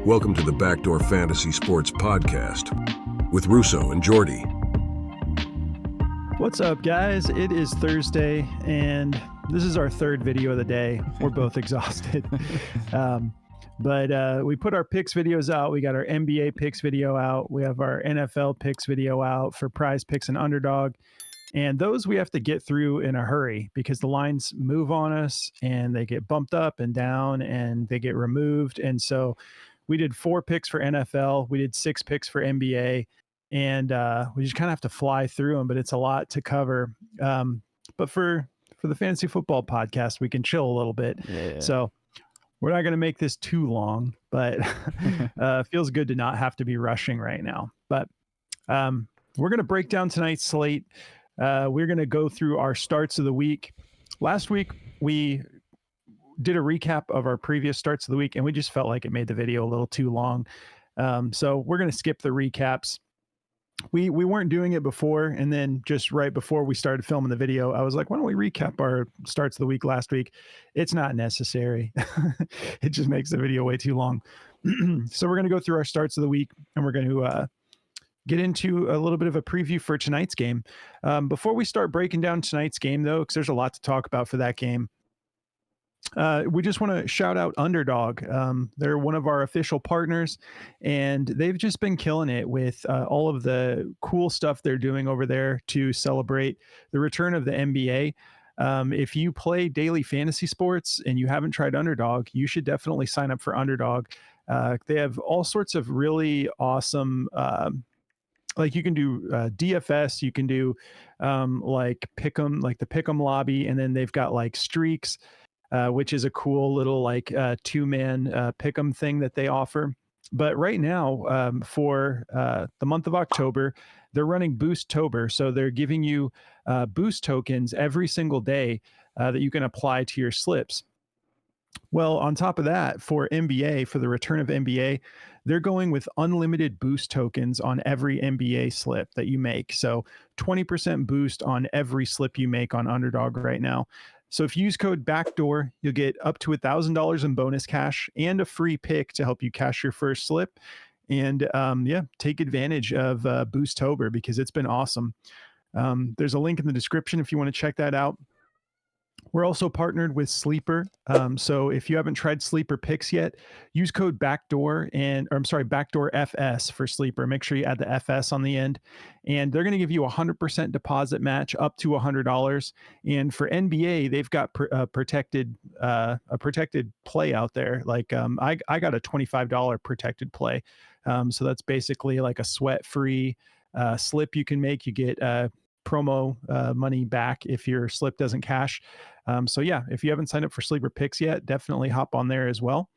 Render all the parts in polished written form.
Welcome to the Backdoor Fantasy Sports Podcast with Russo and Jordy. What's up, guys? It is Thursday, and this is our third video of the day. We're both exhausted. But we put our picks videos out. We got our NBA picks video out. We have our NFL picks video out for Prize Picks and Underdog. And those we have to get through in a hurry because the lines move on us and they get bumped up and down and they get removed. And so we did 4 picks for NFL. We did 6 picks for NBA. And we just kind of have to fly through them, but it's a lot to cover. But for the Fantasy Football Podcast, we can chill a little bit. Yeah. So we're not going to make this too long, but feels good to not have to be rushing right now. But we're going to break down tonight's slate. We're going to go through our starts of the week. Last week, we did a recap of our previous starts of the week, and we just felt like it made the video a little too long. So we're going to skip the recaps. We weren't doing it before, and then just right before we started filming the video, I was like, why don't we recap our starts of the week last week? It's not necessary. It just makes the video way too long. So we're going to go through our starts of the week, and we're going to get into a little bit of a preview for tonight's game. Before we start breaking down tonight's game, though, because there's a lot to talk about for that game, we just want to shout out Underdog. They're one of our official partners, and they've just been killing it with all of the cool stuff they're doing over there to celebrate the return of the NBA. If you play daily fantasy sports and you haven't tried Underdog, you should definitely sign up for Underdog. They have all sorts of really awesome like you can do DFS, you can do like Pick'em, like the Pick'em lobby, and then they've got like streaks, which is a cool little like 2-man Pick'em thing that they offer. But right now, for the month of October, they're running Boosttober, so they're giving you boost tokens every single day that you can apply to your slips. Well, on top of that, for NBA, for the return of NBA, they're going with unlimited boost tokens on every NBA slip that you make. So 20% boost on every slip you make on Underdog right now. So if you use code BACKDOOR, you'll get up to $1,000 in bonus cash and a free pick to help you cash your first slip. And take advantage of Boosttober because it's been awesome. There's a link in the description if you want to check that out. We're also partnered with Sleeper. So if you haven't tried Sleeper picks yet, use code BACKDOOR BACKDOORFS for Sleeper. Make sure you add the FS on the end. And they're going to give you a 100% deposit match up to $100. And for NBA, they've got a protected play out there. Like I got a $25 protected play. So that's basically like a sweat-free slip you can make. You get promo money back if your slip doesn't cash. So yeah, if you haven't signed up for Sleeper Picks yet, definitely hop on there as well.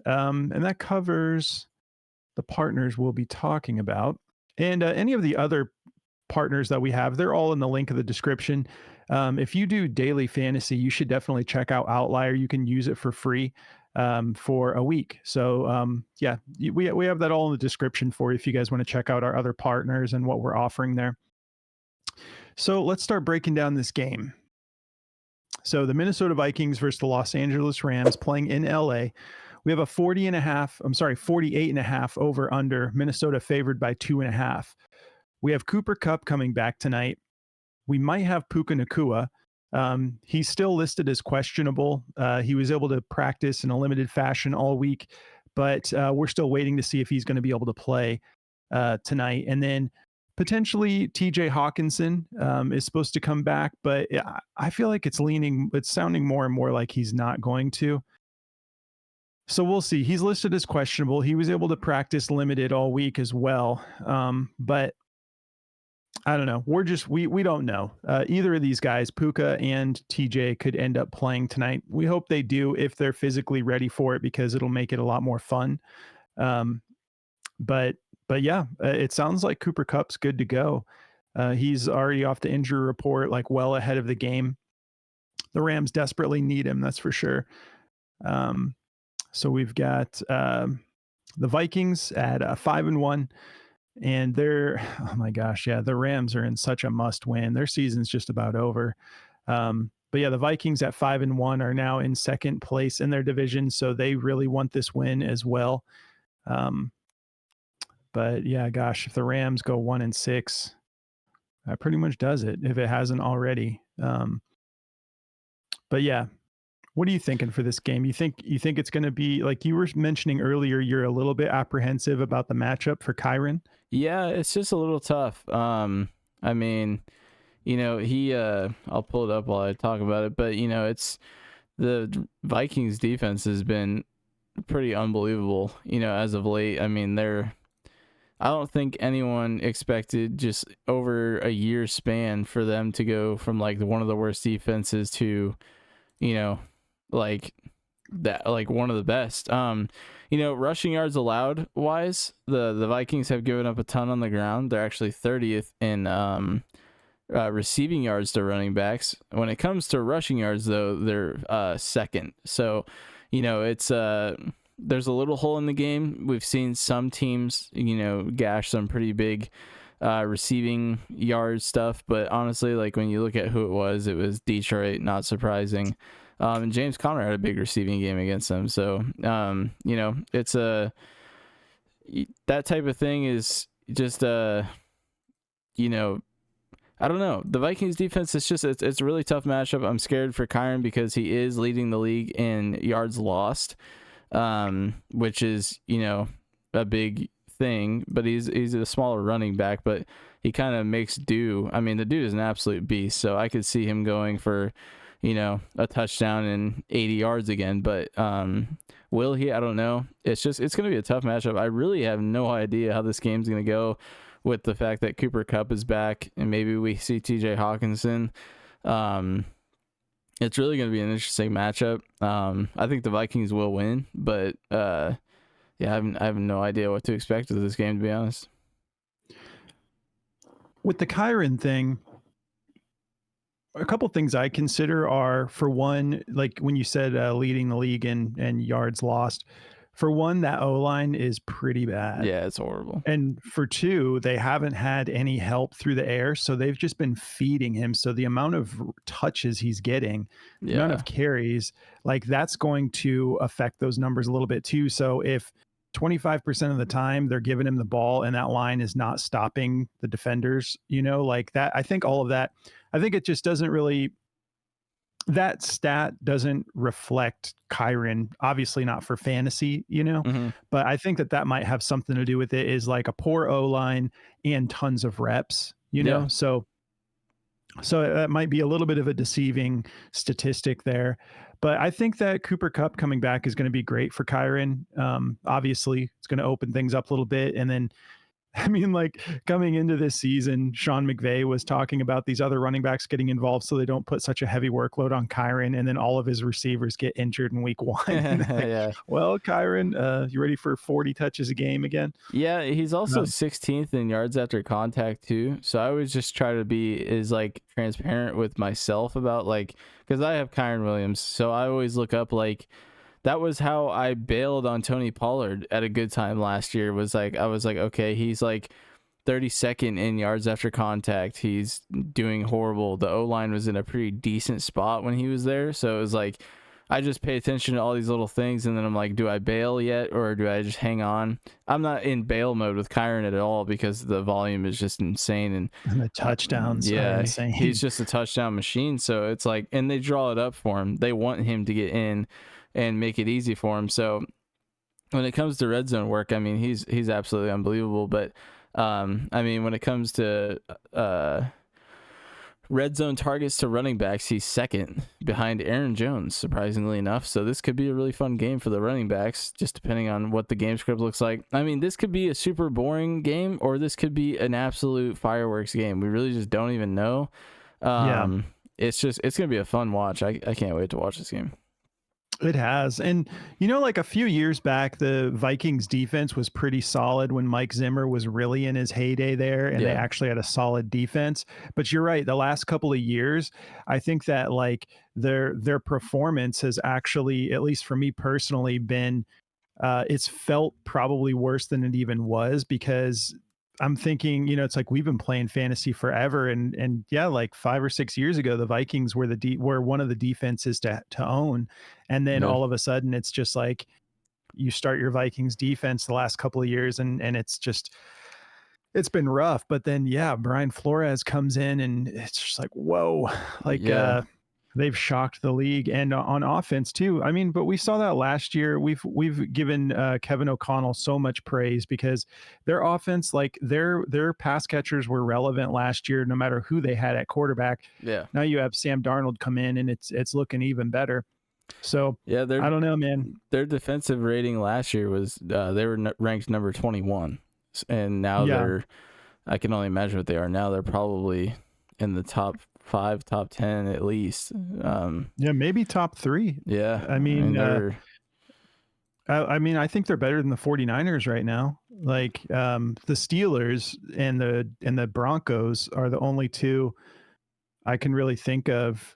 And that covers the partners we'll be talking about. And any of the other partners that we have, they're all in the link of the description. If you do daily fantasy, you should definitely check out Outlier. You can use it for free for a week. So we have that all in the description for you if you guys want to check out our other partners and what we're offering there. So let's start breaking down this game. So the Minnesota Vikings versus the Los Angeles Rams playing in LA. We have a 48.5 over under. Minnesota favored by 2.5. We have Cooper Kupp coming back tonight. We might have Puka Nacua. He's still listed as questionable. He was able to practice in a limited fashion all week, but we're still waiting to see if he's going to be able to play tonight. And then potentially TJ Hawkinson is supposed to come back, but I feel like it's sounding more and more like he's not going to. So we'll see. He's listed as questionable. He was able to practice limited all week as well. But I don't know. We don't know. Either of these guys, Puka and TJ, could end up playing tonight. We hope they do if they're physically ready for it because it'll make it a lot more fun. But yeah, it sounds like Cooper Kupp's good to go. He's already off the injury report, like well ahead of the game. The Rams desperately need him, that's for sure. So we've got the Vikings at 5-1, and they're, oh my gosh, yeah, the Rams are in such a must win. Their season's just about over. But yeah, the Vikings at 5-1 are now in second place in their division, so they really want this win as well. Um, but yeah, gosh, if the Rams go 1-6, that pretty much does it if it hasn't already. But yeah, what are you thinking for this game? You think it's going to be like you were mentioning earlier? You're a little bit apprehensive about the matchup for Kyron. Yeah, it's just a little tough. I mean, I'll pull it up while I talk about it, but it's the Vikings defense has been pretty unbelievable, as of late. I mean, I don't think anyone expected just over a year span for them to go from like one of the worst defenses to, like that, like one of the best. Rushing yards allowed wise, the Vikings have given up a ton on the ground. They're actually 30th in receiving yards to running backs. When it comes to rushing yards, though, they're second. So, it's there's a little hole in the game. We've seen some teams, gash some pretty big receiving yard stuff, but honestly, like when you look at who it was Detroit, not surprising. And James Conner had a big receiving game against them. So, it's that type of thing is just, I don't know. The Vikings defense is just, it's a really tough matchup. I'm scared for Kyron because he is leading the league in yards lost, which is, a big thing, but he's a smaller running back, but he kind of makes do. I mean, the dude is an absolute beast. So I could see him going for, a touchdown and 80 yards again, but, will he? I don't know. It's going to be a tough matchup. I really have no idea how this game's going to go with the fact that Cooper Kupp is back and maybe we see TJ Hawkinson. It's really going to be an interesting matchup. I think the Vikings will win, but, I have no idea what to expect of this game, to be honest. With the Kyron thing, a couple things I consider are, for one, like when you said leading the league in yards lost, for one, that O-line is pretty bad. Yeah, it's horrible. And for two, they haven't had any help through the air, so they've just been feeding him. So the amount of touches he's getting, the amount of carries, like that's going to affect those numbers a little bit too. So if 25% of the time they're giving him the ball and that line is not stopping the defenders, like that, I think all of that, I think it just doesn't really, that stat doesn't reflect Kyron, obviously not for fantasy, but I think that might have something to do with it, is like a poor O-line and tons of reps, so that might be a little bit of a deceiving statistic there. But I think that Cooper Kupp coming back is going to be great for Kyron. Obviously, it's going to open things up a little bit. And then, I mean, like coming into this season, Sean McVay was talking about these other running backs getting involved so they don't put such a heavy workload on Kyron, and then all of his receivers get injured in week 1. Yeah. Well, Kyron, you ready for 40 touches a game again? Yeah, he's also 16th in yards after contact too. So I always just try to be as like transparent with myself about like, because I have Kyron Williams, so I always look up like, that was how I bailed on Tony Pollard at a good time last year. I was like, okay, he's like 32nd in yards after contact. He's doing horrible. The O-line was in a pretty decent spot when he was there. So it was like, I just pay attention to all these little things. And then I'm like, do I bail yet? Or do I just hang on? I'm not in bail mode with Kyron at all because the volume is just insane. And the touchdowns are insane. He's just a touchdown machine. So it's like, and they draw it up for him. They want him to get in and make it easy for him. So when it comes to red zone work, I mean, he's absolutely unbelievable. But I mean, when it comes to red zone targets to running backs, he's second behind Aaron Jones, surprisingly enough. So this could be a really fun game for the running backs, just depending on what the game script looks like. I mean, this could be a super boring game, or this could be an absolute fireworks game. We really just don't even know. It's going to be a fun watch. I can't wait to watch this game. It has. And, like a few years back, the Vikings defense was pretty solid when Mike Zimmer was really in his heyday there, and they actually had a solid defense. But you're right. The last couple of years, I think that like their performance has actually, at least for me personally, been it's felt probably worse than it even was, because I'm thinking, it's like we've been playing fantasy forever, and yeah, like 5 or 6 years ago, the Vikings were one of the defenses to own, and then all of a sudden, it's just like you start your Vikings defense the last couple of years, and it's been rough. But then, yeah, Brian Flores comes in, and it's just like, whoa, like Yeah. they've shocked the league, and on offense too. I mean, but we saw that last year. We've given Kevin O'Connell so much praise because their offense, like their pass catchers were relevant last year, no matter who they had at quarterback. Yeah. Now you have Sam Darnold come in, and it's looking even better. So Yeah, I don't know, man. their defensive rating last year was they were ranked number 21, and now Yeah. I can only imagine what they are now. They're probably in the top 5, top 10 at least. Yeah, maybe top 3. Yeah, I mean, they're I think they're better than the 49ers right now. Like the Steelers and the Broncos are the only two I can really think of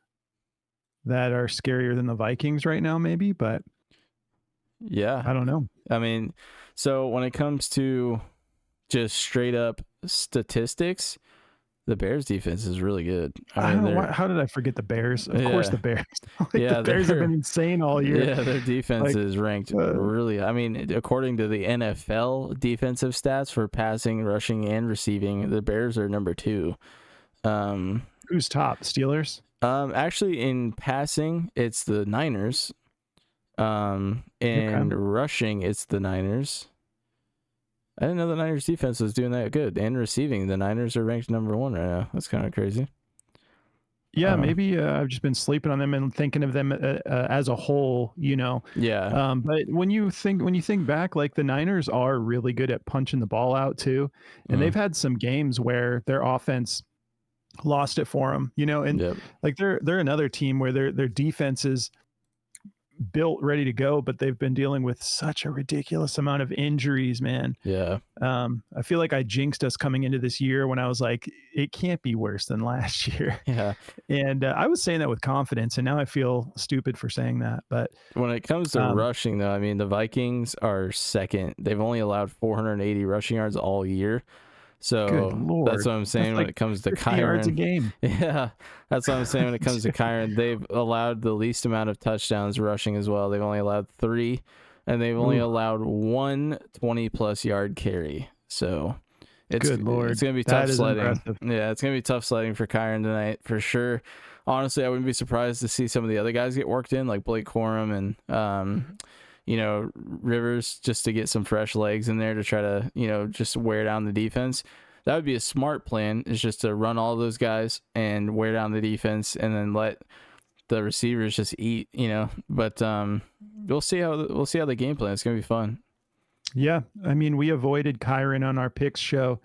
that are scarier than the Vikings right now, maybe, but yeah. I don't know. I mean, so when it comes to just straight up statistics, the Bears defense is really good. I mean, don't know how did I forget the Bears? Of course, Yeah. the Bears. Like, Yeah, the Bears have they're- been insane all year. Yeah, their defense Like, is ranked really. I mean, according to the NFL defensive stats for passing, rushing, and receiving, the Bears are number 2. Who's top? Steelers? Actually, in passing, it's the Niners. And rushing, it's the Niners. I didn't know the Niners defense was doing that good. And receiving, the Niners are ranked number 1 right now. That's kind of crazy. Yeah, maybe I've just been sleeping on them and thinking of them as a whole, you know. Yeah. But when you think back, like the Niners are really good at punching the ball out too, and they've had some games where their offense lost it for them, you know. And like they're another team where their defense is built ready to go, but they've been dealing with such a ridiculous amount of injuries, man. Yeah. I feel like I jinxed us coming into this year when I was like, it can't be worse than last year. Yeah. And I was saying that with confidence, and now I feel stupid for saying that. But when it comes to rushing, though, I mean, the Vikings are second. They've only allowed 480 rushing yards all year. So that's what I'm saying when it comes to Kyron. Yards a game. Yeah, that's what I'm saying when it comes to Kyron. They've allowed the least amount of touchdowns rushing as well. They've only allowed 3, and they've only allowed 1 20-plus yard carry. So it's Good Lord. It's going to be tough sledding. Impressive. Yeah, it's going to be tough sledding for Kyron tonight for sure. Honestly, I wouldn't be surprised to see some of the other guys get worked in, like Blake Corum and Rivers, just to get some fresh legs in there to try to, just wear down the defense. That would be a smart plan, is just to run all those guys and wear down the defense and then let the receivers just eat, But we'll see how the game plan. It's going to be fun. Yeah. I mean, we avoided Kyron on our picks show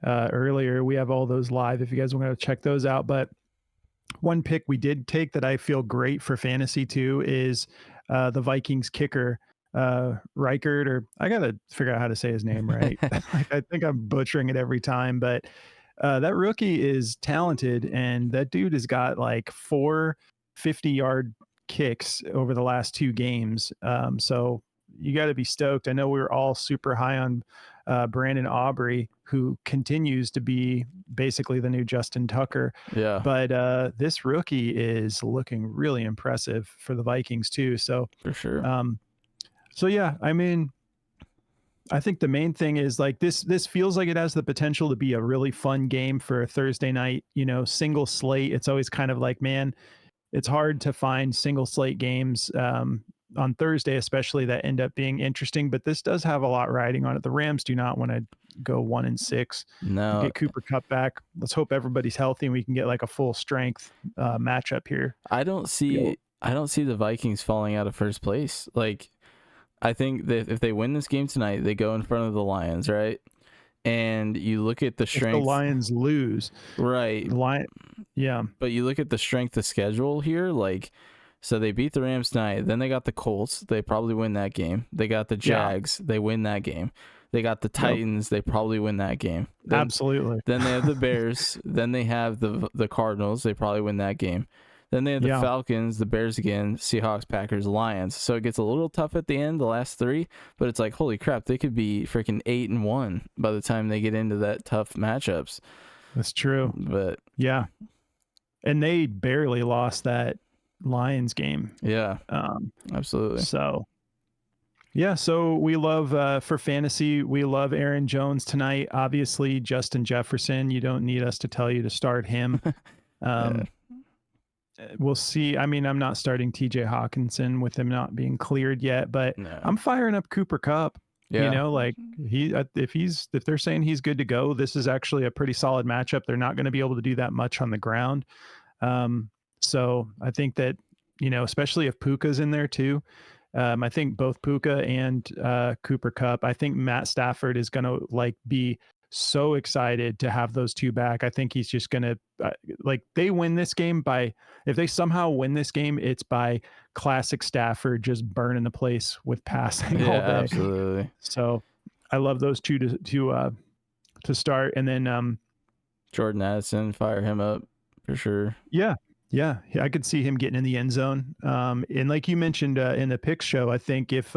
earlier. We have all those live if you guys want to check those out. But one pick we did take that I feel great for fantasy too is the Vikings kicker, Reichert, or I got to figure out how to say his name right. I think I'm butchering it every time, but that rookie is talented, and that dude has got like 4 50-yard kicks over the last 2 games. So you got to be stoked. I know we were all super high on Brandon Aubrey, who continues to be basically the new Justin Tucker. Yeah. But this rookie is looking really impressive for the Vikings too. So for sure. So yeah, I mean, I think the main thing is like this feels like it has the potential to be a really fun game for a Thursday night, single slate. It's always kind of like, man, it's hard to find single slate games on Thursday, especially, that end up being interesting, but this does have a lot riding on it. The Rams do not want to go 1-6. No. Get Cooper Kupp back. Let's hope everybody's healthy and we can get like a full strength matchup here. I don't see the Vikings falling out of first place. Like, I think that if they win this game tonight, they go in front of the Lions, right? And you look at the strength. If the Lions lose, right? Yeah. But you look at the strength of schedule here, like. So they beat the Rams tonight. Then they got the Colts. They probably win that game. They got the Jags. They win that game. They got the Titans. They probably win that game. Absolutely. Then they have the Bears. Then they have the Cardinals. They probably win that game. Then they have the Falcons, the Bears again, Seahawks, Packers, Lions. So it gets a little tough at the end, the last 3. But it's like, holy crap, they could be freaking 8-1 by the time they get into that tough matchups. That's true. But yeah. And they barely lost that Lions game. Yeah. Absolutely. So Yeah, so we love for fantasy, we love Aaron Jones tonight. Obviously, Justin Jefferson, you don't need us to tell you to start him. Yeah. Um, we'll see. I mean, I'm not starting TJ Hawkinson with him not being cleared yet, but No. I'm firing up Cooper Kupp. Yeah. You know, like if they're saying he's good to go, this is actually a pretty solid matchup. They're not going to be able to do that much on the ground. So I think that, especially if Puka's in there too. I think both Puka and Cooper Kupp. I think Matt Stafford is going to be so excited to have those two back. I think he's just going to they win this game if they somehow win this game, it's by classic Stafford just burning the place with passing all day. Absolutely. So I love those two to start, and then Jordan Addison, fire him up for sure. Yeah, I could see him getting in the end zone. And like you mentioned in the pick show, I think if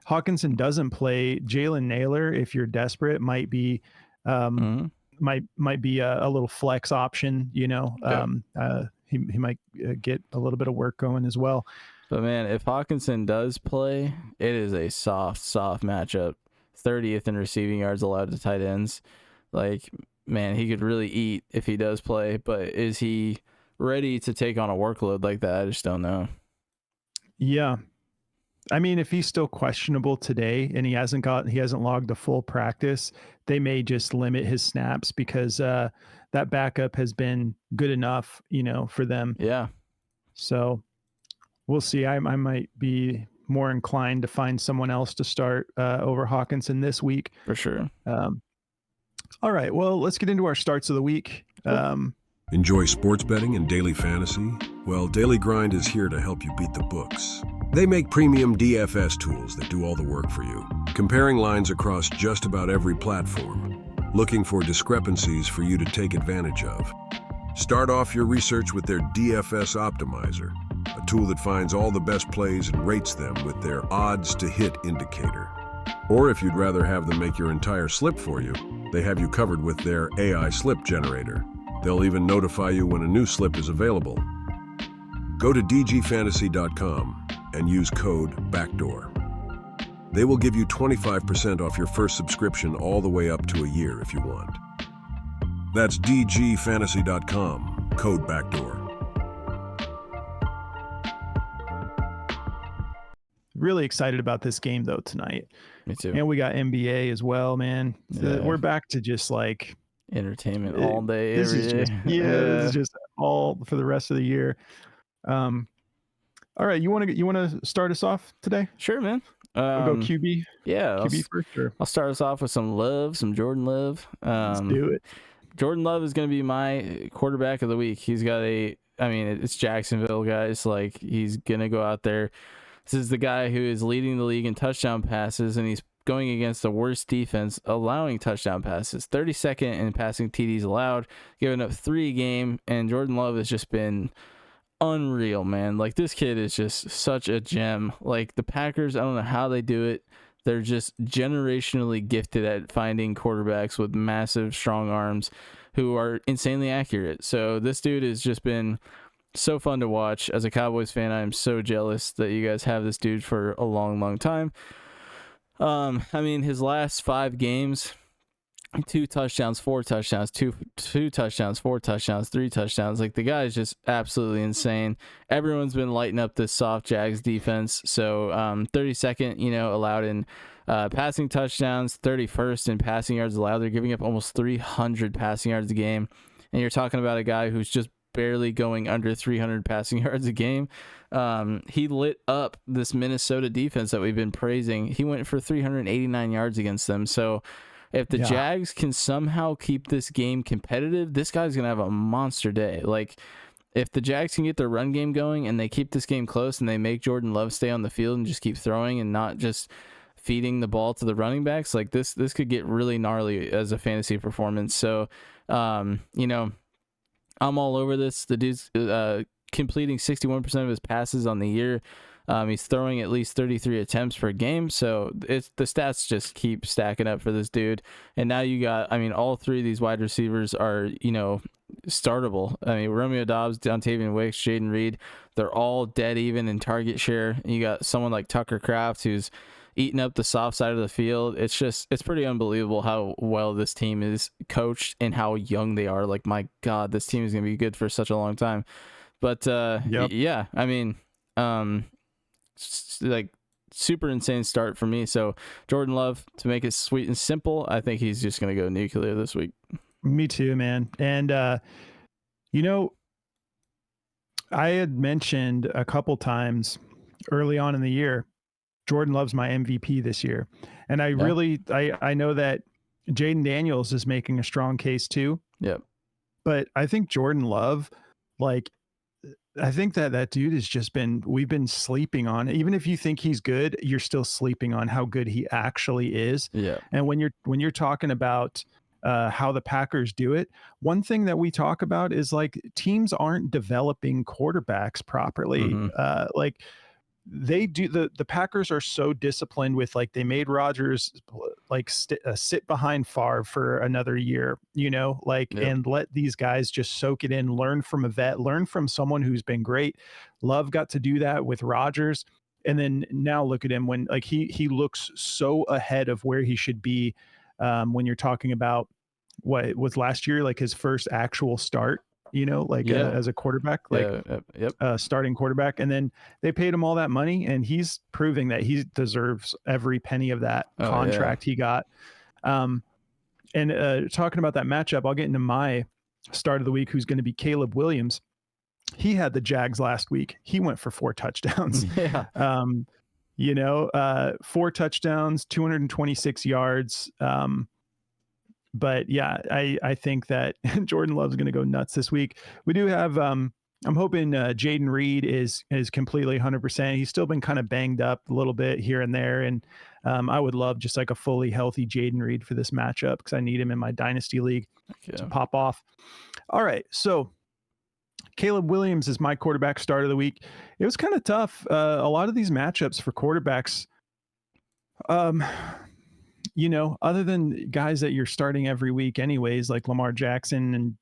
Hawkinson doesn't play, Jalen Naylor, if you're desperate, might be might be a little flex option. He might get a little bit of work going as well. But man, if Hawkinson does play, it is a soft matchup. 30th in receiving yards allowed to tight ends. Like, man, he could really eat if he does play, but is he ready to take on a workload like that? I just don't know. Yeah. I mean, if he's still questionable today and he hasn't logged a full practice, they may just limit his snaps because that backup has been good enough, for them. Yeah. So we'll see. I might be more inclined to find someone else to start over Hawkinson this week. For sure. All right. Well, let's get into our starts of the week. Enjoy sports betting and daily fantasy? Well, Daily Grind is here to help you beat the books. They make premium DFS tools that do all the work for you, comparing lines across just about every platform, looking for discrepancies for you to take advantage of. Start off your research with their DFS Optimizer, a tool that finds all the best plays and rates them with their odds to hit indicator. Or if you'd rather have them make your entire slip for you, they have you covered with their AI slip generator. They'll even notify you when a new slip is available. Go to dgfantasy.com and use code BACKDOOR. They will give you 25% off your first subscription all the way up to a year if you want. That's dgfantasy.com, code BACKDOOR. Really excited about this game though tonight. Me too. And we got NBA as well, man. We're back to just entertainment all day, this every is day. Just, this is just all for the rest of the year. All right, you want to start us off today? Sure, man. We'll go QB. Yeah, QB first. Sure. I'll start us off with some Jordan Love. Let's do it. Jordan Love is going to be my quarterback of the week. He's got it's Jacksonville, guys. Like, he's going to go out there. This is the guy who is leading the league in touchdown passes, and he's going against the worst defense, allowing touchdown passes. 32nd in passing TDs allowed, giving up 3 a game, and Jordan Love has just been unreal, man. Like, this kid is just such a gem. Like, the Packers, I don't know how they do it. They're just generationally gifted at finding quarterbacks with massive, strong arms who are insanely accurate. So this dude has just been so fun to watch. As a Cowboys fan, I am so jealous that you guys have this dude for a long, long time. His last 5 games, 2 touchdowns, 4 touchdowns, 2 touchdowns, 4 touchdowns, 3 touchdowns. Like, the guy is just absolutely insane. Everyone's been lighting up this soft Jags defense. So 32nd, allowed in passing touchdowns, 31st in passing yards allowed. They're giving up almost 300 passing yards a game. And you're talking about a guy who's just barely going under 300 passing yards a game. He lit up this Minnesota defense that we've been praising. He went for 389 yards against them. So if the Jags can somehow keep this game competitive, this guy's going to have a monster day. Like, if the Jags can get their run game going and they keep this game close and they make Jordan Love stay on the field and just keep throwing and not just feeding the ball to the running backs, like, this could get really gnarly as a fantasy performance. So, I'm all over this. The dude's completing 61% of his passes on the year. He's throwing at least 33 attempts per game. So the stats just keep stacking up for this dude. And now you got, all 3 of these wide receivers are, startable. Romeo Dobbs, Dontavian Wicks, Jaden Reed, they're all dead even in target share. You got someone like Tucker Kraft, who's, eating up the soft side of the field. It's pretty unbelievable how well this team is coached and how young they are. Like, my God, this team is going to be good for such a long time. But yeah, I mean, like, super insane start for me. So Jordan Love, to make it sweet and simple, I think he's just going to go nuclear this week. Me too, man. And, I had mentioned a couple times early on in the year, Jordan Love's my MVP this year. And I know that Jaden Daniels is making a strong case too. Yep. But I think Jordan Love, like, I think that dude has just we've been sleeping on. Even if you think he's good, you're still sleeping on how good he actually is. Yeah. And when you're talking about how the Packers do it, one thing that we talk about is, like, teams aren't developing quarterbacks properly. Mm-hmm. Like, they do, the Packers are so disciplined with, like, they made Rodgers like sit behind Favre for another year, and let these guys just soak it in, learn from a vet, learn from someone who's been great. Love got to do that with Rodgers. And then now look at him when, like, he looks so ahead of where he should be. When you're talking about what was last year, like his first actual start, as a quarterback, starting quarterback. And then they paid him all that money, and he's proving that he deserves every penny of that contract he got. And talking about that matchup, I'll get into my start of the week, who's going to be Caleb Williams. He had the Jags last week. He went for 4 touchdowns. Yeah. 4 touchdowns, 226 yards. But yeah, I think that Jordan Love's going to go nuts this week. We do have, I'm hoping Jaden Reed is completely 100%. He's still been kind of banged up a little bit here and there. And I would love just like a fully healthy Jaden Reed for this matchup, because I need him in my dynasty league to pop off. All right. So Caleb Williams is my quarterback start of the week. It was kind of tough. A lot of these matchups for quarterbacks, other than guys that you're starting every week anyways, like Lamar Jackson and,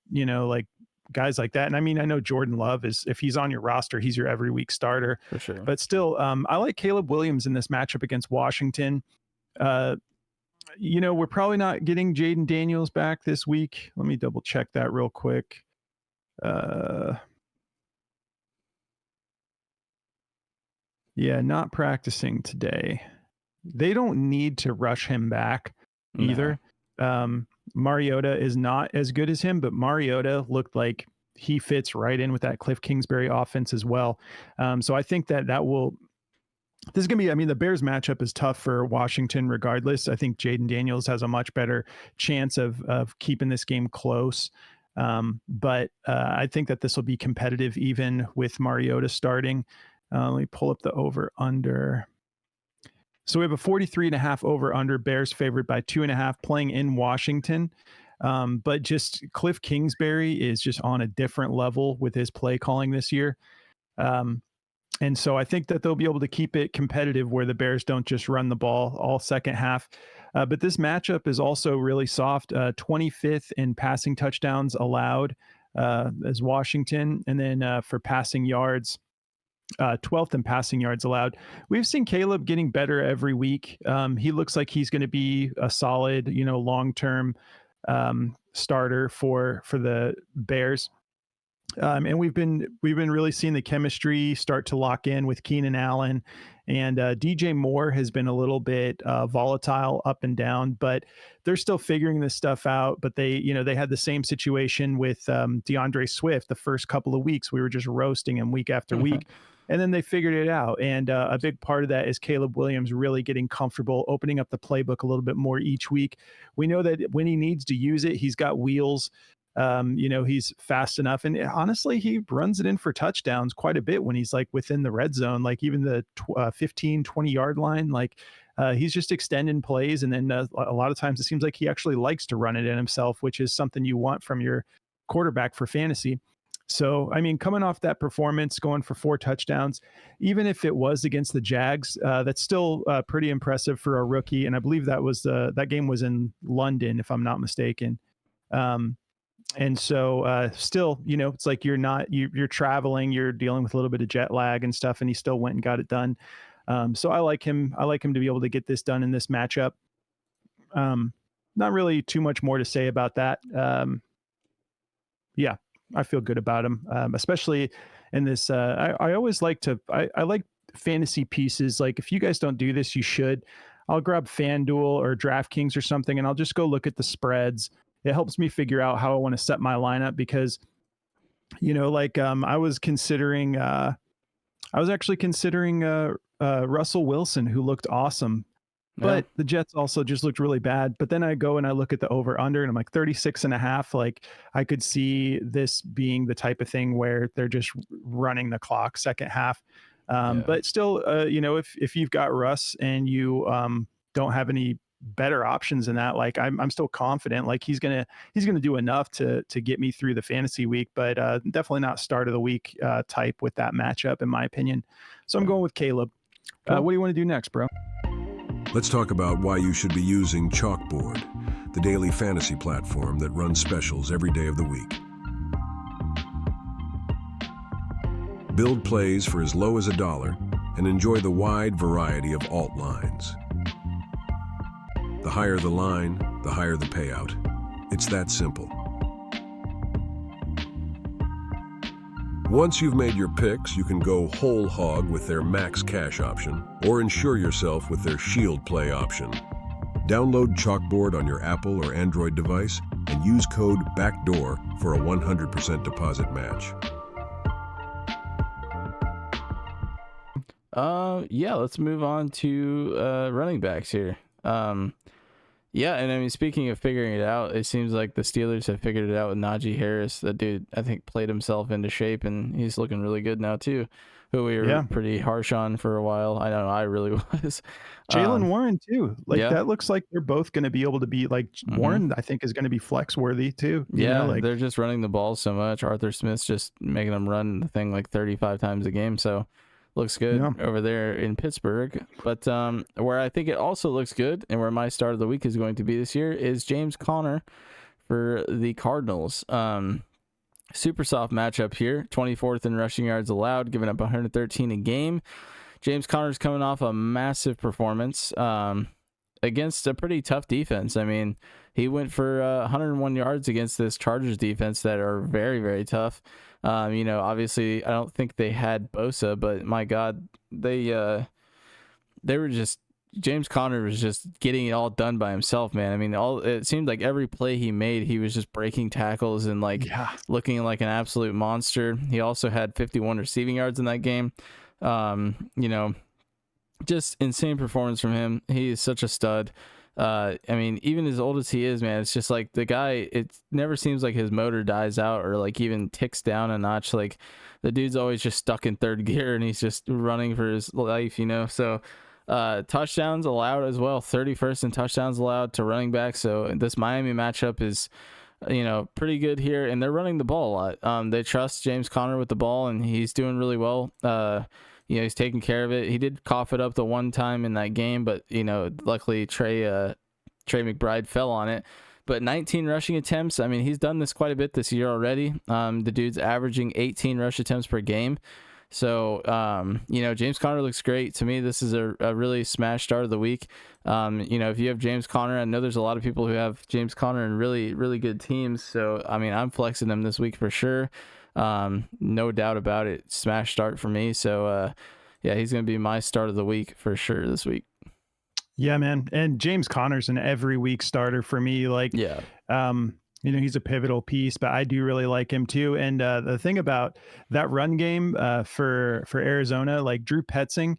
like guys like that. And I mean, I know Jordan Love is, if he's on your roster, he's your every week starter. For sure. But still, I like Caleb Williams in this matchup against Washington. We're probably not getting Jaden Daniels back this week. Let me double check that real quick. Not practicing today. They don't need to rush him back either. No. Mariota is not as good as him, but Mariota looked like he fits right in with that Cliff Kingsbury offense as well. So I think this is going to be, I mean, the Bears matchup is tough for Washington regardless. I think Jaden Daniels has a much better chance of keeping this game close. But I think that this will be competitive even with Mariota starting. Let me pull up the over under. So we have a 43.5 over under, Bears favored by 2.5, playing in Washington. But just Cliff Kingsbury is just on a different level with his play calling this year. And so I think that they'll be able to keep it competitive where the Bears don't just run the ball all second half. But this matchup is also really soft. 25th in passing touchdowns allowed as Washington. And then for passing yards, 12th in passing yards allowed. We've seen Caleb getting better every week. He looks like he's going to be a solid, long-term starter for the Bears. And we've been really seeing the chemistry start to lock in with Keenan Allen, and DJ Moore has been a little bit volatile up and down, but they're still figuring this stuff out. But they had the same situation with DeAndre Swift the first couple of weeks. We were just roasting him week after week. And then they figured it out. And a big part of that is Caleb Williams really getting comfortable, opening up the playbook a little bit more each week. We know that when he needs to use it, he's got wheels. He's fast enough. And honestly, he runs it in for touchdowns quite a bit when he's like within the red zone, like even the 15, 20-yard line. Like he's just extending plays. And then a lot of times it seems like he actually likes to run it in himself, which is something you want from your quarterback for fantasy. So, I mean, coming off that performance, going for 4 touchdowns, even if it was against the Jags, that's still pretty impressive for a rookie. And I believe that game was in London, if I'm not mistaken. And so still, it's like you're traveling, you're dealing with a little bit of jet lag and stuff, and he still went and got it done. So I like him. I like him to be able to get this done in this matchup. Not really too much more to say about that. Yeah, I feel good about him, especially in this. I always like to, I like fantasy pieces. Like if you guys don't do this, you should. I'll grab FanDuel or DraftKings or something, and I'll just go look at the spreads. It helps me figure out how I want to set my lineup because, like I was actually considering Russell Wilson, who looked awesome. But the Jets also just looked really bad. But then I go and I look at the over under and I'm like 36.5. Like I could see this being the type of thing where they're just running the clock second half. But still, if you've got Russ and you don't have any better options than that, like I'm still confident like he's gonna do enough to get me through the fantasy week, but definitely not start of the week type with that matchup in my opinion. So I'm going with Caleb. What do you want to do next, bro? Let's talk about why you should be using Chalkboard, the daily fantasy platform that runs specials every day of the week. Build plays for as low as $1 and enjoy the wide variety of alt lines. The higher the line, the higher the payout. It's that simple. Once you've made your picks, you can go whole hog with their max cash option or insure yourself with their shield play option. Download Chalkboard on your Apple or Android device and use code BACKDOOR for a 100% deposit match. Let's move on to running backs here. Yeah, and I mean, speaking of figuring it out, it seems like the Steelers have figured it out with Najee Harris. That dude, I think, played himself into shape, and he's looking really good now, too, who we were pretty harsh on for a while. I know I really was. Jaylen Warren, too. That looks like they're both going to be able to be, Warren, I think, is going to be flex-worthy, too. They're just running the ball so much. Arthur Smith's just making them run the thing like 35 times a game, so... Looks good over there in Pittsburgh. But where I think it also looks good and where my start of the week is going to be this year is James Conner for the Cardinals. Super soft matchup here. 24th in rushing yards allowed, giving up 113 a game. James Conner's coming off a massive performance against a pretty tough defense. I mean, he went for 101 yards against this Chargers defense that are very, very tough. Obviously, I don't think they had Bosa, but my God, they were just James Conner was just getting it all done by himself, man. I mean, it seemed like every play he made, he was just breaking tackles and looking like an absolute monster. He also had 51 receiving yards in that game. Just insane performance from him. He is such a stud. I mean, even as old as he is, man, it's just like the guy, it never seems like his motor dies out or like even ticks down a notch. Like the dude's always just stuck in third gear and he's just running for his life, So touchdowns allowed as well, 31st in touchdowns allowed to running back. So this Miami matchup is, pretty good here, and they're running the ball a lot. They trust James Conner with the ball, and he's doing really well. He's taking care of it. He did cough it up the one time in that game, but, luckily Trey McBride fell on it. But 19 rushing attempts. I mean, he's done this quite a bit this year already. The dude's averaging 18 rush attempts per game. So, James Conner looks great. To me, this is a really smash start of the week. If you have James Conner, I know there's a lot of people who have James Conner in really, really good teams. So, I mean, I'm flexing him this week for sure. No doubt about it. Smash start for me. So, he's going to be my start of the week for sure this week. Yeah, man. And James Conner's an every week starter for me. He's a pivotal piece, but I do really like him too. And the thing about that run game for Arizona, like Drew Petzing,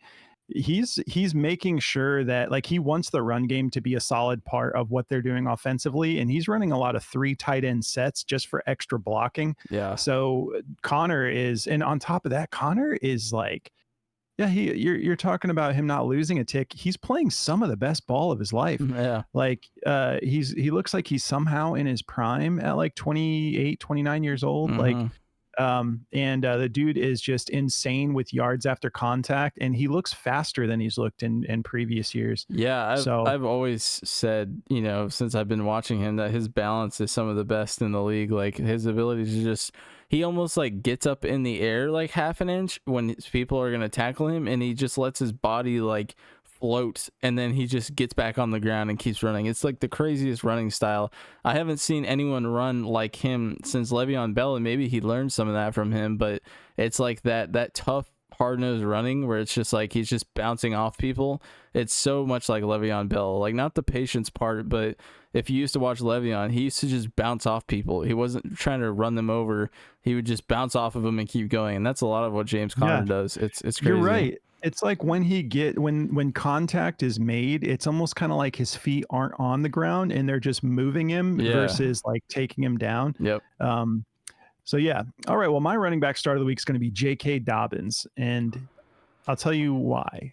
he's making sure that he wants the run game to be a solid part of what they're doing offensively, and he's running a lot of 3 tight end sets just for extra blocking. Yeah. So Connor is, and on top of that, Connor is you're talking about him not losing a tick. He's playing some of the best ball of his life. Yeah. He looks like he's somehow in his prime at 28, 29 years old. Mm-hmm. And the dude is just insane with yards after contact, and he looks faster than he's looked in previous years. Yeah, So I've always said, since I've been watching him, that his balance is some of the best in the league. Like his ability to he almost like gets up in the air like half an inch when people are gonna tackle him, and he just lets his body like float, and then he just gets back on the ground and keeps running. It's like the craziest running style. I haven't seen anyone run like him since Le'Veon Bell, and maybe he learned some of that from him, but it's like that tough hard-nosed running where it's just like he's just bouncing off people. It's so much like Le'Veon Bell, like not the patience part, but if you used to watch Le'Veon, he used to just bounce off people. He wasn't trying to run them over. He would just bounce off of them and keep going, and that's a lot of what James Conner does. It's crazy. You're right. It's like when contact is made, it's almost kind of like his feet aren't on the ground and they're just moving him versus like taking him down. Yep. So yeah. All right. Well, my running back start of the week is going to be J.K. Dobbins, and I'll tell you why.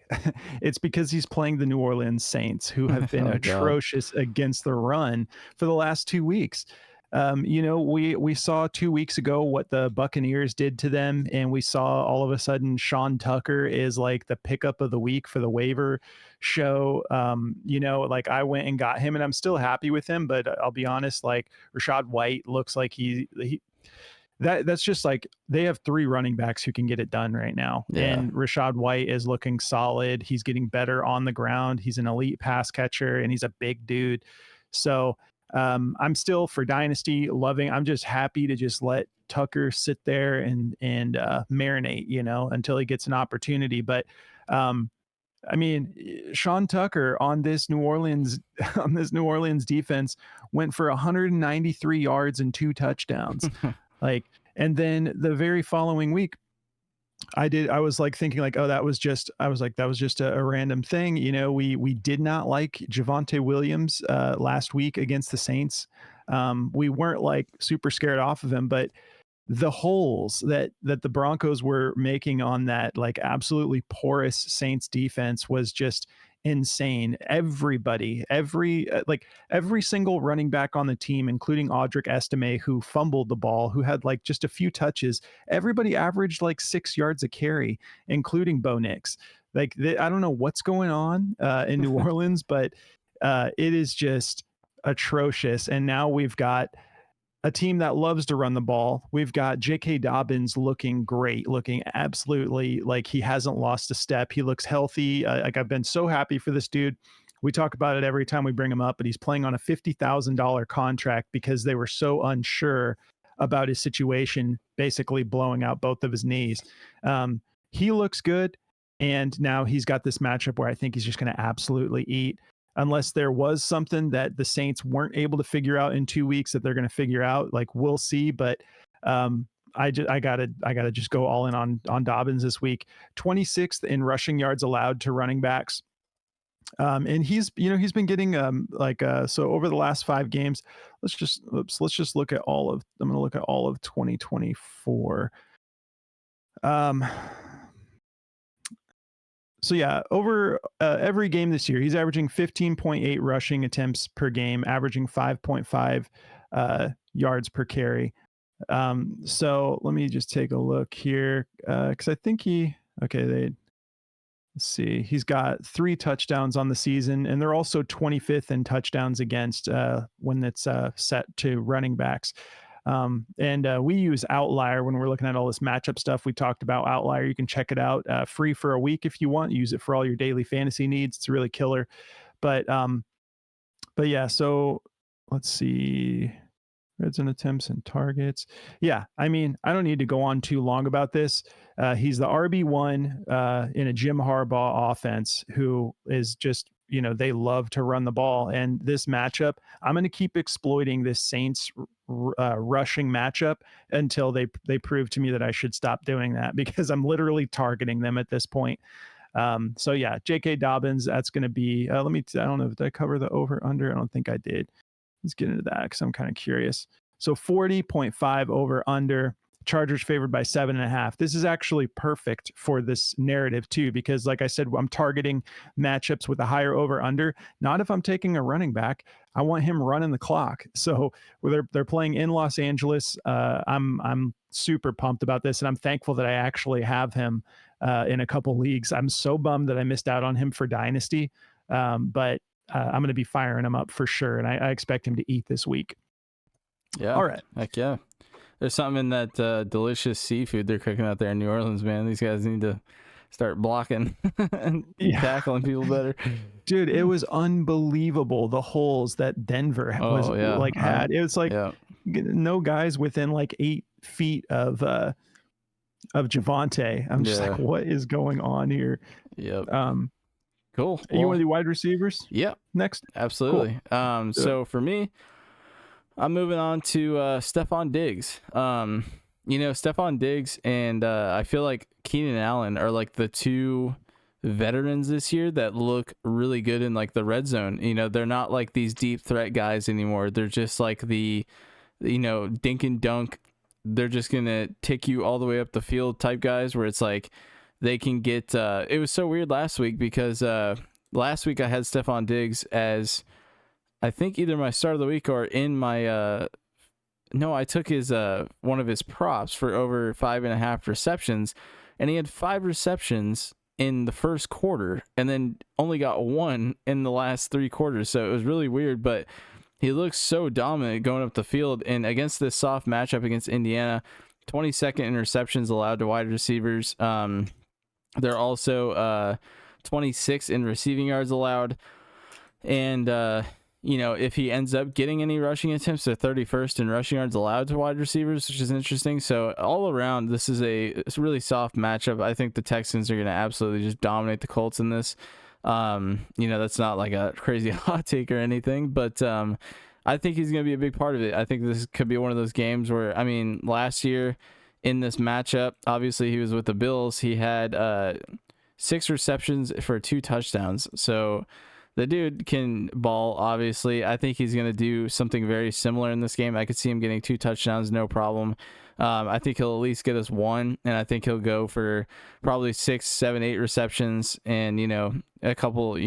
It's because he's playing the New Orleans Saints, who have been atrocious against the run for the last 2 weeks. We saw 2 weeks ago what the Buccaneers did to them, and we saw all of a sudden Sean Tucker is like the pickup of the week for the waiver show. Like I went and got him, and I'm still happy with him, but I'll be honest, like Rachaad White looks like that's just like they have 3 running backs who can get it done right now. Yeah. And Rachaad White is looking solid. He's getting better on the ground. He's an elite pass catcher, and he's a big dude. So I'm still for Dynasty I'm just happy to just let Tucker sit there and marinate, until he gets an opportunity. But Sean Tucker on this New Orleans defense went for 193 yards and 2 touchdowns. And then the very following week, I was like thinking like, oh, that was just a random thing. We did not like Javonte Williams last week against the Saints. We weren't like super scared off of him, but the holes that the Broncos were making on that like absolutely porous Saints defense was just insane. Everybody, every single running back on the team, including Audric Estime, who fumbled the ball, who had like just a few touches, everybody averaged like 6 yards a carry, including Bo Nix. I don't know what's going on in New Orleans, but it is just atrocious. And now we've got a team that loves to run the ball. We've got J.K. Dobbins looking great, looking absolutely like he hasn't lost a step. He looks healthy. I've been so happy for this dude. We talk about it every time we bring him up, but he's playing on a $50,000 contract because they were so unsure about his situation, basically blowing out both of his knees. He looks good, and now he's got this matchup where I think he's just going to absolutely eat. Unless there was something that the Saints weren't able to figure out in 2 weeks that they're going to figure out, like we'll see. But I gotta just go all in on Dobbins this week. 26th in rushing yards allowed to running backs. And he's been getting so over the last 5 games, let's just look at I'm going to look at all of 2024. So yeah, over every game this year, he's averaging 15.8 rushing attempts per game, averaging 5.5 yards per carry. So let me just take a look here, because I think let's see, he's got 3 touchdowns on the season, and they're also 25th in touchdowns against when it's set to running backs. We use Outlier when we're looking at all this matchup stuff. We talked about Outlier. You can check it out free for a week if you want. Use it for all your daily fantasy needs. It's really killer. But yeah, so let's see. Red zone attempts and targets. Yeah, I don't need to go on too long about this. He's the RB1 in a Jim Harbaugh offense who is just, they love to run the ball. And this matchup, I'm going to keep exploiting this Saints rushing matchup until they prove to me that I should stop doing that, because I'm literally targeting them at this point. So yeah, J.K. Dobbins, that's going to be, I don't know, did I cover the over under? I don't think I did. Let's get into that because I'm kind of curious. So 40.5 over under. Chargers favored by 7.5. This is actually perfect for this narrative too, because like I said, I'm targeting matchups with a higher over under. Not if I'm taking a running back. I want him running the clock. So they're playing in Los Angeles. I'm super pumped about this, and I'm thankful that I actually have him in a couple leagues. I'm so bummed that I missed out on him for Dynasty, but I'm going to be firing him up for sure, and I expect him to eat this week. Yeah. All right. Heck yeah. There's something in that delicious seafood they're cooking out there in New Orleans, man. These guys need to start blocking and tackling people better. Dude, it was unbelievable, the holes that Denver had. It was like no guys within like 8 feet of Javonte. I'm just like, what is going on here? Yep. Cool. You want to do wide receivers? Yep. Next? Absolutely. Cool. So for me, I'm moving on to Stefon Diggs. Stefon Diggs and I feel like Keenan Allen are like the two veterans this year that look really good in like the red zone. They're not like these deep threat guys anymore. They're just like the, dink and dunk. They're just going to take you all the way up the field type guys where it's like they can get, it was so weird last week because last week I had Stefon Diggs as, I think either my start of the week or in my, I took his, one of his props for over 5.5 receptions, and he had 5 receptions in the first quarter and then only got 1 in the last 3 quarters. So it was really weird, but he looks so dominant going up the field. And against this soft matchup against Indiana, 22nd interceptions allowed to wide receivers. They're also 26 in receiving yards allowed. And, if he ends up getting any rushing attempts, they're 31st in rushing yards allowed to wide receivers, which is interesting. So all around, this is it's a really soft matchup. I think the Texans are going to absolutely just dominate the Colts in this. That's not like a crazy hot take or anything, but I think he's going to be a big part of it. I think this could be one of those games where, last year in this matchup, obviously he was with the Bills. He had 6 receptions for 2 touchdowns. So the dude can ball, obviously. I think he's going to do something very similar in this game. I could see him getting 2 touchdowns, no problem. I think he'll at least get us 1, and I think he'll go for probably 6, 7, 8 receptions and, a couple,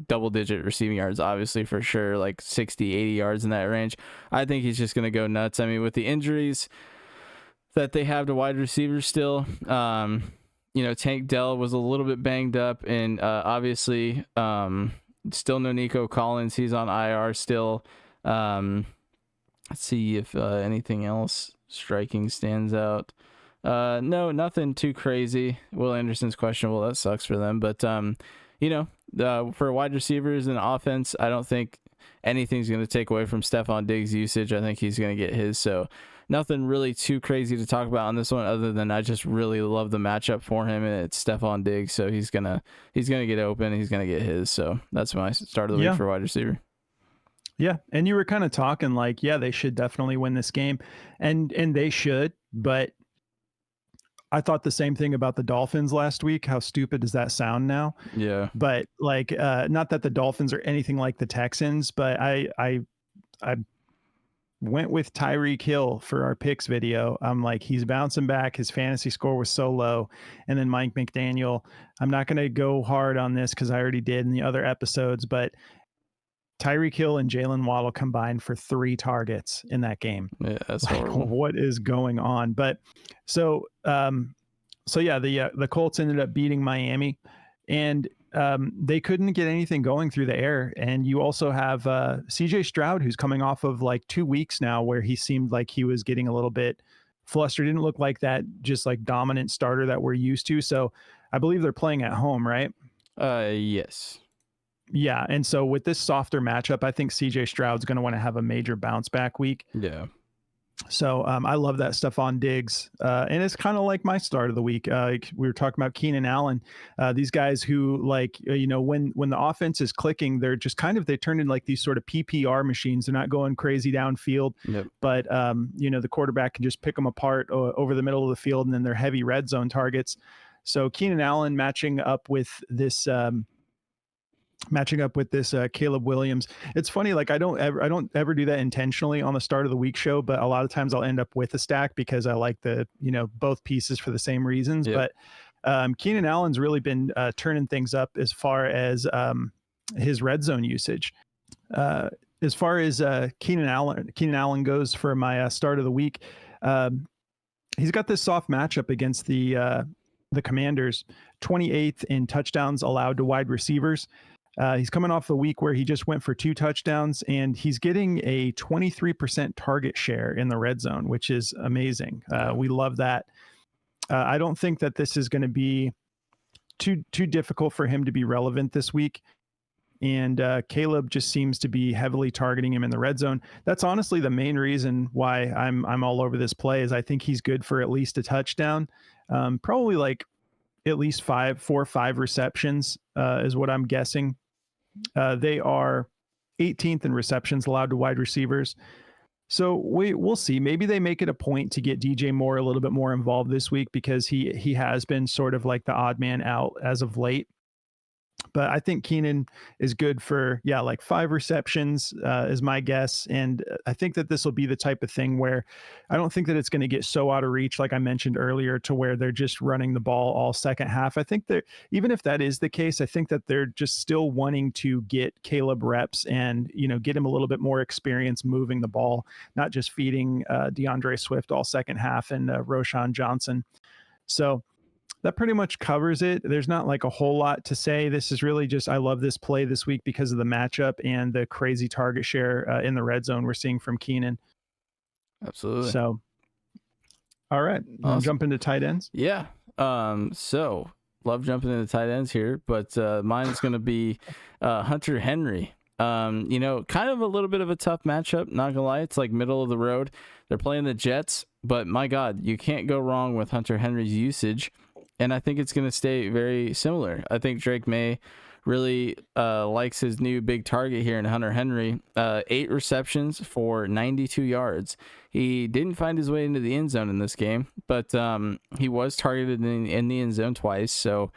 double-digit receiving yards, obviously, for sure, like 60, 80 yards in that range. I think he's just going to go nuts. With the injuries that they have to wide receivers still, Tank Dell was a little bit banged up, and obviously still no Nico Collins. He's on IR still. Let's see if anything else striking stands out. No, nothing too crazy. Will Anderson's questionable. That sucks for them. But, for wide receivers and offense, I don't think anything's going to take away from Stefon Diggs' usage. I think he's going to get his. So nothing really too crazy to talk about on this one other than I just really love the matchup for him, and it's Stefon Diggs, so he's gonna get open, he's gonna get his. So that's my start of the week for wide receiver. Yeah, and you were kind of talking like, they should definitely win this game, and they should, but I thought the same thing about the Dolphins last week. How stupid does that sound now? Yeah. But like, not that the Dolphins are anything like the Texans, but I went with Tyreek Hill for our picks video. I'm like, he's bouncing back. His fantasy score was so low. And then Mike McDaniel, I'm not going to go hard on this because I already did in the other episodes, but Tyreek Hill and Jalen Waddle combined for 3 targets in that game. Yeah, that's horrible. What is going on? But the Colts ended up beating Miami, and they couldn't get anything going through the air. And you also have CJ Stroud, who's coming off of like 2 weeks now where he seemed like he was getting a little bit flustered. Didn't look like that just like dominant starter that we're used to. So I believe they're playing at home, right? Yes. Yeah. And so with this softer matchup, I think CJ Stroud's going to want to have a major bounce back week. Yeah. So I love that Stefon Diggs. And it's kind of like my start of the week. We were talking about Keenan Allen. These guys who like, when the offense is clicking, they're just they turn in like these sort of PPR machines. They're not going crazy downfield, but the quarterback can just pick them apart over the middle of the field, and then they're heavy red zone targets. So Keenan Allen matching up with this matching up with this Caleb Williams. It's funny, like I don't ever do that intentionally on the start of the week show, but a lot of times I'll end up with a stack because I like both pieces for the same reasons. Yep. But Keenan Allen's really been turning things up as far as his red zone usage. As far as Keenan Allen goes for my start of the week, he's got this soft matchup against the Commanders, 28th in touchdowns allowed to wide receivers. He's coming off the week where he just went for 2 touchdowns, and he's getting a 23% target share in the red zone, which is amazing. We love that. I don't think that this is going to be too difficult for him to be relevant this week. And Caleb just seems to be heavily targeting him in the red zone. That's honestly the main reason why I'm all over this play, is I think he's good for at least a touchdown. Probably like at least 4 or 5 receptions is what I'm guessing. They are 18th in receptions allowed to wide receivers. So we'll see. Maybe they make it a point to get DJ Moore a little bit more involved this week, because he has been sort of like the odd man out as of late. But I think Keenan is good for, like 5 receptions is my guess. And I think that this will be the type of thing where I don't think that it's going to get so out of reach, like I mentioned earlier, to where they're just running the ball all second half. I think that even if that is the case, I think that they're just still wanting to get Caleb reps and, get him a little bit more experience moving the ball, not just feeding DeAndre Swift all second half and Roschon Johnson. So that pretty much covers it. There's not like a whole lot to say. This is really just, I love this play this week because of the matchup and the crazy target share in the red zone we're seeing from Keenan. Absolutely. So, all right. Awesome. Jump into tight ends. Yeah. So love jumping into tight ends here, but mine is going to be Hunter Henry. Kind of a little bit of a tough matchup, not gonna lie. It's like middle of the road. They're playing the Jets, but my God, you can't go wrong with Hunter Henry's usage. And I think it's going to stay very similar. I think Drake May really likes his new big target here in Hunter Henry. 8 receptions for 92 yards. He didn't find his way into the end zone in this game, but he was targeted in the end zone twice, so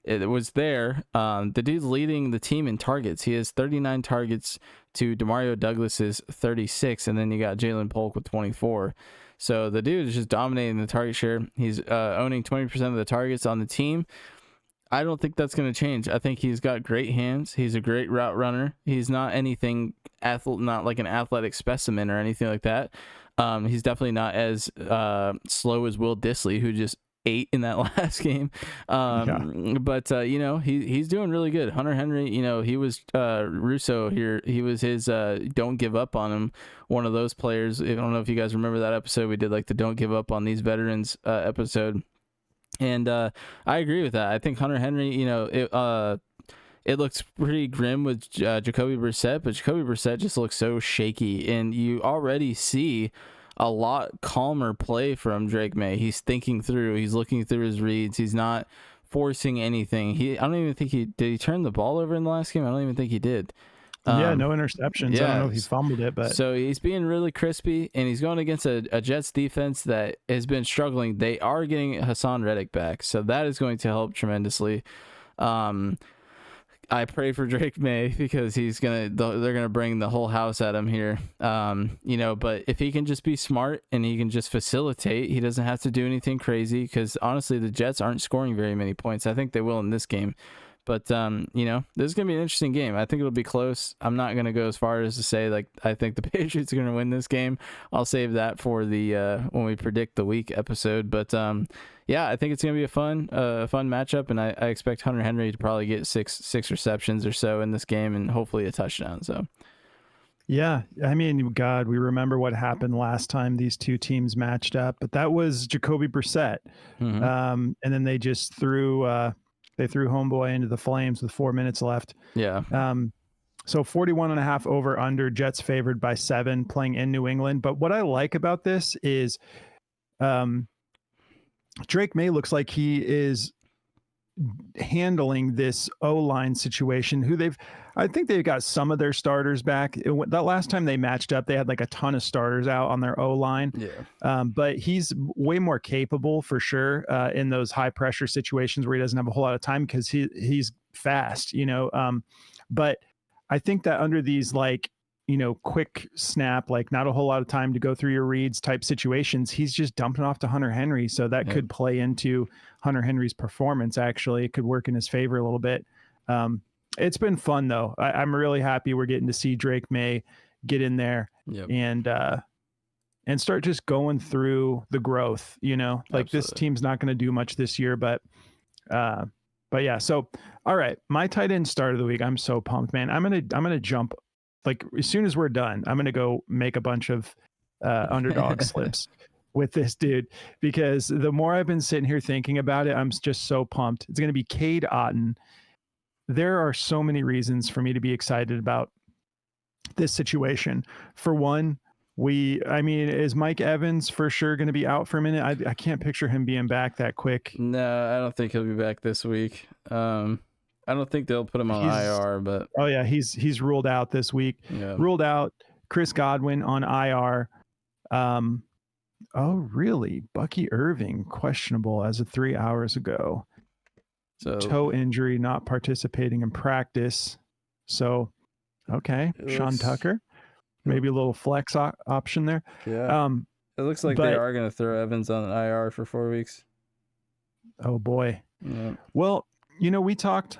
it was there. The dude's leading the team in targets. He has 39 targets to Demario Douglas's 36, and then you got Jalen Polk with 24. So the dude is just dominating the target share. He's owning 20% of the targets on the team. I don't think that's going to change. I think he's got great hands. He's a great route runner. He's not anything not like an athletic specimen or anything like that. He's definitely not as slow as Will Dissly, who just ate in that last game. But he's doing really good. Hunter Henry, he was Russo here. He was his don't give up on him, one of those players. I don't know if you guys remember that episode. We did like the don't give up on these veterans episode. And I agree with that. I think Hunter Henry, it looks pretty grim with Jacoby Brissett, but Jacoby Brissett just looks so shaky, and you already see a lot calmer play from Drake May. He's thinking through, he's looking through his reads, he's not forcing anything. I don't even think did he turn the ball over in the last game? I don't even think he did. No interceptions. I don't know if he fumbled it, but so he's being really crispy, and he's going against a Jets defense that has been struggling. They are getting Hassan Reddick back, so that is going to help tremendously. I pray for Drake May because they're gonna bring the whole house at him here. But if he can just be smart and he can just facilitate, he doesn't have to do anything crazy, because honestly the Jets aren't scoring very many points. I think they will in this game. But, this is going to be an interesting game. I think it'll be close. I'm not going to go as far as to say, like, I think the Patriots are going to win this game. I'll save that for the when we predict the week episode. But, I think it's going to be a fun matchup, and I expect Hunter Henry to probably get six receptions or so in this game, and hopefully a touchdown. So, yeah, I mean, God, we remember what happened last time these two teams matched up, but that was Jacoby Brissett. Mm-hmm. And then they just threw homeboy into the flames with 4 minutes left. Yeah. So 41.5 over under, Jets favored by 7, playing in New England. But what I like about this is Drake May looks like he is handling this O-line situation, I think they've got some of their starters back. That last time they matched up, they had like a ton of starters out on their O-line. Yeah. But he's way more capable for sure in those high pressure situations where he doesn't have a whole lot of time, because he's fast, But I think that under these like, quick snap, like not a whole lot of time to go through your reads type situations, he's just dumping off to Hunter Henry. So that could play into Hunter Henry's performance. Actually, it could work in his favor a little bit. It's been fun though. I'm really happy we're getting to see Drake May get in there and start just going through the growth, like Absolutely. This team's not going to do much this year, but yeah. So, all right, my tight end start of the week. I'm so pumped, man. I'm going to jump like as soon as we're done, I'm going to go make a bunch of underdog slips with this dude, because the more I've been sitting here thinking about it, I'm just so pumped. It's going to be Cade Otton. There are so many reasons for me to be excited about this situation. For one, is Mike Evans for sure going to be out for a minute? I can't picture him being back that quick. No, I don't think he'll be back this week. I don't think they'll put him on IR, but oh yeah, he's ruled out this week. Yeah. Ruled out. Chris Godwin on IR. Oh really? Bucky Irving questionable as of 3 hours ago. So toe injury, not participating in practice. So okay, Sean Tucker, maybe a little flex option there. Yeah. It looks like they are going to throw Evans on IR for 4 weeks. Oh boy. Yeah. Well, we talked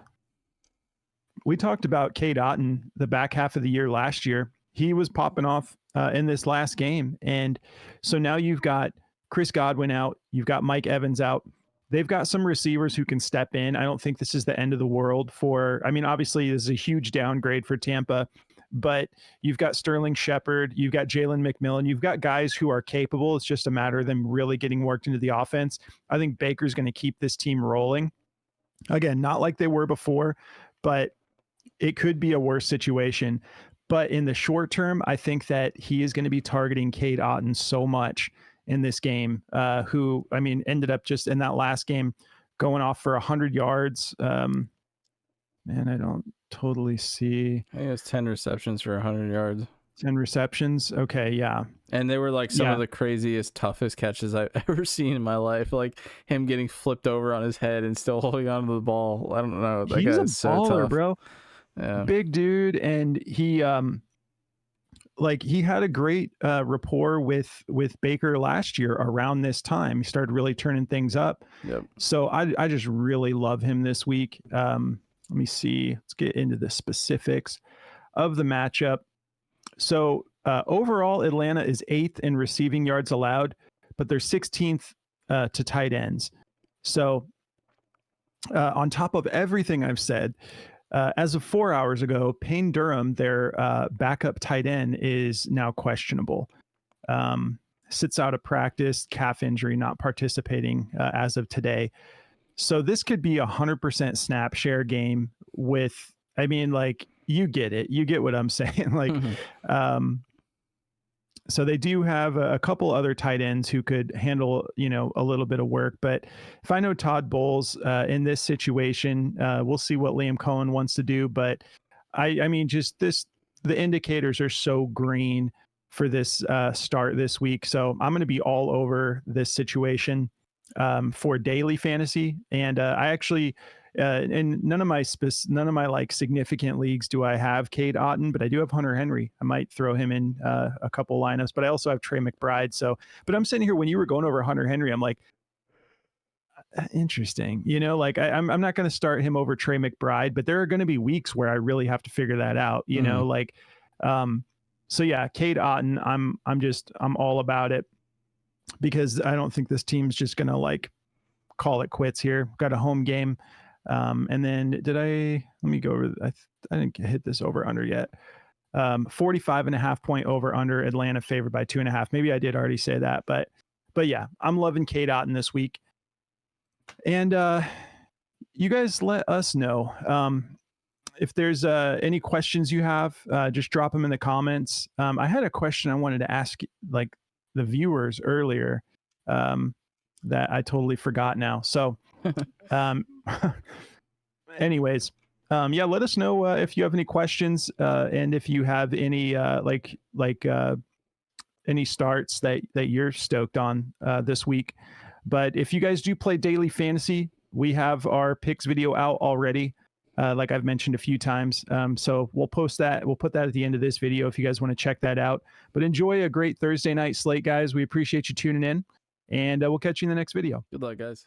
about Cade Otton the back half of the year last year. He was popping off in this last game. And so now you've got Chris Godwin out. You've got Mike Evans out. They've got some receivers who can step in. I don't think this is the end of the world obviously this is a huge downgrade for Tampa, but you've got Sterling Shepard, you've got Jalen McMillan, you've got guys who are capable. It's just a matter of them really getting worked into the offense. I think Baker's going to keep this team rolling. Again, not like they were before, but it could be a worse situation. But in the short term, I think that he is going to be targeting Cade Otton so much in this game, who, ended up just in that last game going off for 100 yards. Man, I don't totally see. I think it was 10 receptions for 100 yards. 10 receptions. Okay, yeah. And they were like some of the craziest, toughest catches I've ever seen in my life. Like him getting flipped over on his head and still holding onto the ball. I don't know. That He's guy a is so baller, tough, bro. Yeah. Big dude, and he he had a great rapport with Baker last year around this time. He started really turning things up. Yep. So I just really love him this week. Let me see. Let's get into the specifics of the matchup. So overall, Atlanta is 8th in receiving yards allowed, but they're 16th to tight ends. So on top of everything I've said, as of 4 hours ago, Payne Durham, their backup tight end, is now questionable. Sits out of practice, calf injury, not participating as of today. So this could be 100% snap share game with, you get it. You get what I'm saying. So they do have a couple other tight ends who could handle, a little bit of work. But if I know Todd Bowles in this situation, we'll see what Liam Cohen wants to do. But the indicators are so green for this start this week. So I'm going to be all over this situation for daily fantasy. And I actually, in none of my significant leagues do I have Cade Otton, but I do have Hunter Henry. I might throw him in a couple lineups, but I also have Trey McBride. So, but I'm sitting here when you were going over Hunter Henry, I'm like, interesting. I'm not going to start him over Trey McBride, but there are going to be weeks where I really have to figure that out. So yeah, Cade Otton, I'm all about it, because I don't think this team's just going to call it quits here. Got a home game. And then let me go over, I didn't hit this over under yet. 45.5 point over under, Atlanta favored by 2.5. Maybe I did already say that, but yeah, I'm loving Cade Otton this week. And you guys let us know if there's any questions you have, just drop them in the comments. I had a question I wanted to ask the viewers earlier that I totally forgot now. So anyways, let us know if you have any questions and if you have any any starts that you're stoked on this week. But if you guys do play daily fantasy, we have our picks video out already. like I've mentioned a few times. So we'll post that. We'll put that at the end of this video if you guys want to check that out. But enjoy a great Thursday night slate, guys. We appreciate you tuning in, and we'll catch you in the next video. Good luck, guys.